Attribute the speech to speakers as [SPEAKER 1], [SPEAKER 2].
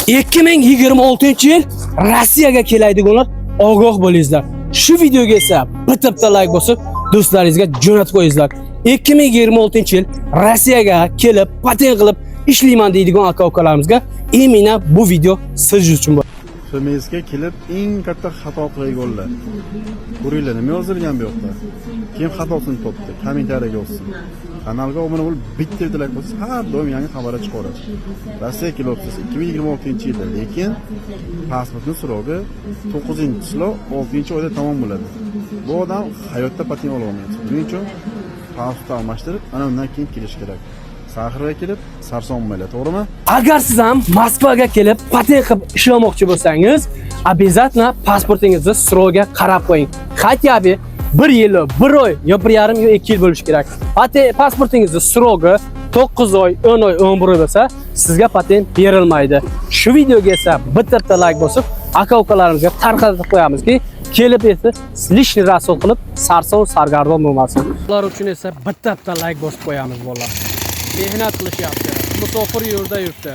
[SPEAKER 1] 2026-yil Rossiyaga keladiganlar ogoh bo'lingizlar. Shu videoga esa bitta like bosib, do'stlaringizga jo'natib qo'yingizlar. 2026-yil Rossiyaga kelib, patent qilib ishlayman deydigan aka-ukalarimizga emina bu video siz uchun bo'ladi.
[SPEAKER 2] Femizga kelib eng katta xato qilganlar. Ko'ringlar, nima yozilgan bu yoqda? Kim xatosini topdi? Kommentariyaga yozsin. Kanalga obuna bo'lib, bitta like bosib, har doim yangi xabarlar chiqaradi. Rossiyaga kelyapsiz 2026-yilda, lekin pasportning srogi 9-sinov 6-oyda tamom bo'ladi. Bu odam hayotda patent ola olmaydi. Buning uchun pasport almashtirib, ana undan keyin kelish kerak. Saxirga kelib, sarson bo'lmaydi, to'g'rimi?
[SPEAKER 1] Agar siz ham Moskvaga kelib patent qilib ishlamoqchi bo'lsangiz, обязательно pasportingizni srogiga qarab qo'ying. Хотя бы 1 yil, 1 oy, yo 1,5 yo 2 yil bo'lishi kerak. Pasportingizni srogi 9 oy, 10 oy, 11 oy bo'lsa, sizga patent berilmaydi. Shu videoga esa bitta like bosib, aka-ukalarimizga tarqatib qo'yamizki, kelib esa lishni rasol qilib, sarson sargardon bo'lmasin. Ular uchun esa bitta like bosib qo'yamiz, bolalar. Mehnat qilishyapti. Musofir yo'lda yuribdi.